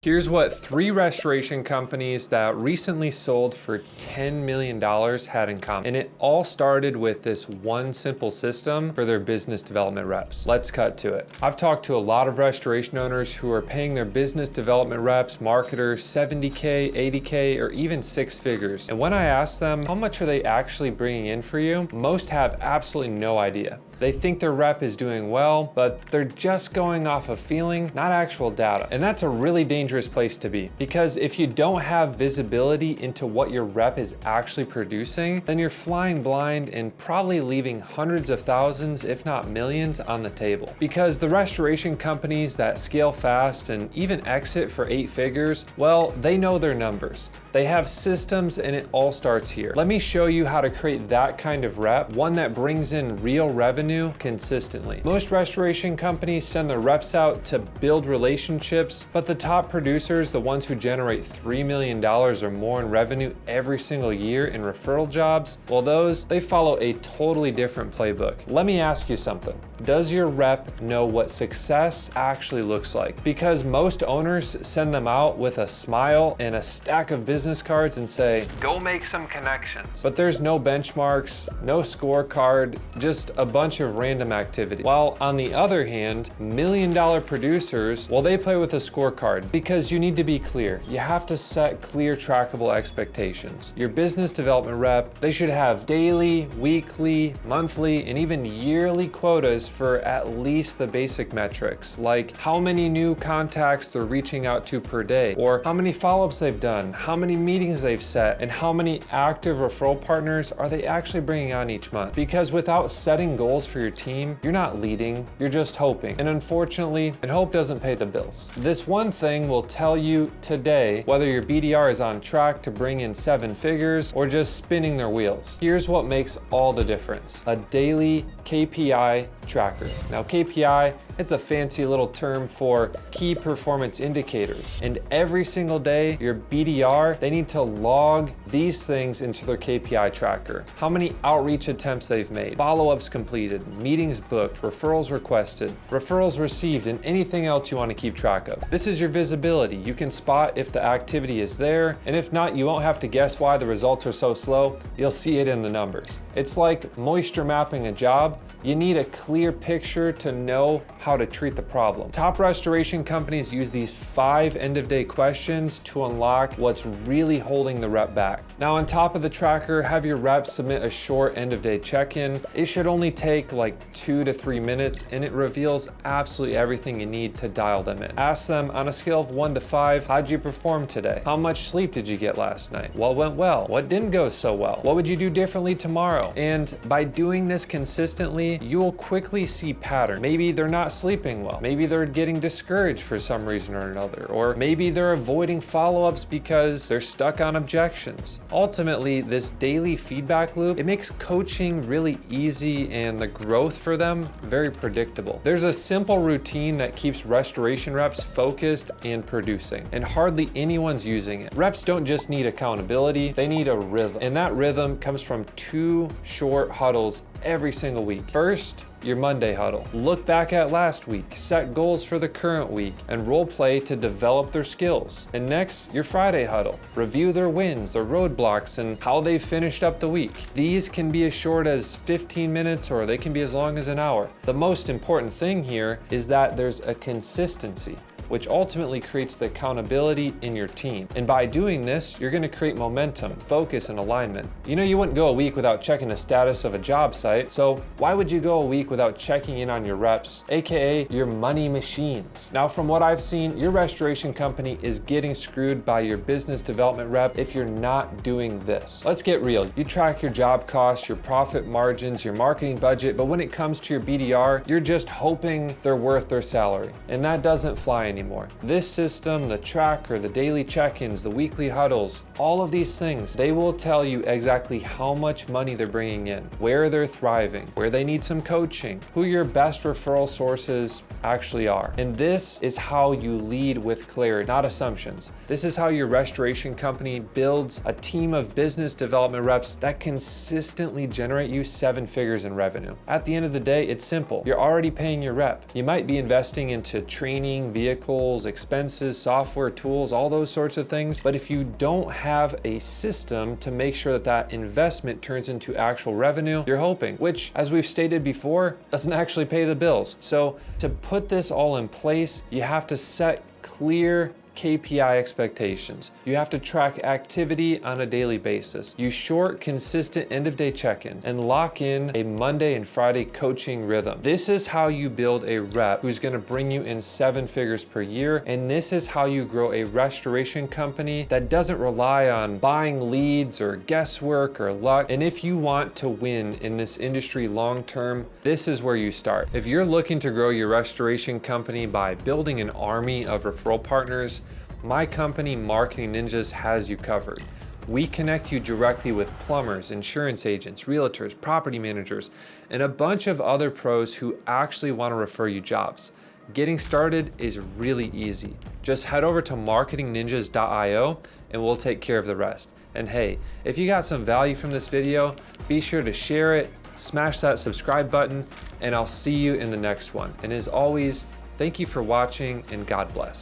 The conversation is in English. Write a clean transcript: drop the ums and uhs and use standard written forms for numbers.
Here's what 3 restoration companies that recently sold for $10 million had in common. And it all started with this one simple system for their business development reps. Let's cut to it. I've talked to a lot of restoration owners who are paying their business development reps, marketers, $70K, $80K, or even 6 figures. And when I ask them, how much are they actually bringing in for you? Most have absolutely no idea. They think their rep is doing well, but they're just going off of feeling, not actual data. And that's a really dangerous place to be, because if you don't have visibility into what your rep is actually producing, then you're flying blind and probably leaving hundreds of thousands, if not millions, on the table. Because the restoration companies that scale fast and even exit for 8 figures, well, they know their numbers. They have systems, and it all starts here. Let me show you how to create that kind of rep, one that brings in real revenue consistently. Most restoration companies send their reps out to build relationships, but the top producers, the ones who generate $3 million or more in revenue every single year in referral jobs, well, they follow a totally different playbook. Let me ask you something. Does your rep know what success actually looks like? Because most owners send them out with a smile and a stack of business cards and say, go make some connections. But there's no benchmarks, no scorecard, just a bunch of random activity. While on the other hand, $1 million producers, well, they play with a scorecard, because you need to be clear. You have to set clear, trackable expectations. Your business development rep, they should have daily, weekly, monthly, and even yearly quotas for at least the basic metrics, like how many new contacts they're reaching out to per day, or how many follow-ups they've done, how many meetings they've set, and how many active referral partners are they actually bringing on each month. Because without setting goals for your team, you're not leading, you're just hoping. And unfortunately, hope doesn't pay the bills. This one thing will tell you today whether your BDR is on track to bring in 7 figures or just spinning their wheels. Here's what makes all the difference: a daily KPI tracker. Now, KPI, it's a fancy little term for key performance indicators. And every single day, your BDR, they need to log these things into their KPI tracker. How many outreach attempts they've made, follow-ups completed, meetings booked, referrals requested, referrals received, and anything else you want to keep track of. This is your visibility. You can spot if the activity is there, and if not, you won't have to guess why the results are so slow. You'll see it in the numbers. It's like moisture mapping a job. You need a clear picture to know how to treat the problem. Top restoration companies use these 5 end-of-day questions to unlock what's really holding the rep back. Now, on top of the tracker, have your reps submit a short end-of-day check-in. It should only take like 2 to 3 minutes, and it reveals absolutely everything you need to dial them in. Ask them, on a scale of 1 to 5, how'd you perform today? How much sleep did you get last night? What went well? What didn't go so well? What would you do differently tomorrow? And by doing this consistently, you will quickly see patterns. Maybe they're not sleeping well. Maybe they're getting discouraged for some reason or another. Or maybe they're avoiding follow-ups because they're stuck on objections. Ultimately, this daily feedback loop, it makes coaching really easy and the growth for them very predictable. There's a simple routine that keeps restoration reps focused and producing, and hardly anyone's using it. Reps don't just need accountability, they need a rhythm. And that rhythm comes from 2 short huddles every single week. First, your Monday huddle. Look back at last week, set goals for the current week, and role play to develop their skills. And next, your Friday huddle. Review their wins, their roadblocks, and how they finished up the week. These can be as short as 15 minutes, or they can be as long as an hour. The most important thing here is that there's a consistency, which ultimately creates the accountability in your team. And by doing this, you're gonna create momentum, focus, and alignment. You know, you wouldn't go a week without checking the status of a job site, so why would you go a week without checking in on your reps, aka your money machines? Now, from what I've seen, your restoration company is getting screwed by your business development rep if you're not doing this. Let's get real. You track your job costs, your profit margins, your marketing budget, but when it comes to your BDR, you're just hoping they're worth their salary. And that doesn't fly anymore. This system, the tracker, the daily check-ins, the weekly huddles, all of these things, they will tell you exactly how much money they're bringing in, where they're thriving, where they need some coaching, who your best referral sources actually are. And this is how you lead with clarity, not assumptions. This is how your restoration company builds a team of business development reps that consistently generate you 7 figures in revenue. At the end of the day, it's simple. You're already paying your rep. You might be investing into training, vehicles, vehicles, expenses, software, tools, all those sorts of things. But if you don't have a system to make sure that that investment turns into actual revenue, you're hoping, which, as we've stated before, doesn't actually pay the bills. So to put this all in place, you have to set clear KPI expectations. You have to track activity on a daily basis. You short, consistent end-of-day check-ins and lock in a Monday and Friday coaching rhythm. This is how you build a rep who's going to bring you in 7 figures per year. And this is how you grow a restoration company that doesn't rely on buying leads or guesswork or luck. And if you want to win in this industry long-term, this is where you start. If you're looking to grow your restoration company by building an army of referral partners, my company, Marketing Ninjas, has you covered. We connect you directly with plumbers, insurance agents, realtors, property managers, and a bunch of other pros who actually want to refer you jobs. Getting started is really easy. Just head over to marketingninjas.io and we'll take care of the rest. And hey, if you got some value from this video, be sure to share it, smash that subscribe button, and I'll see you in the next one. And as always, thank you for watching and God bless.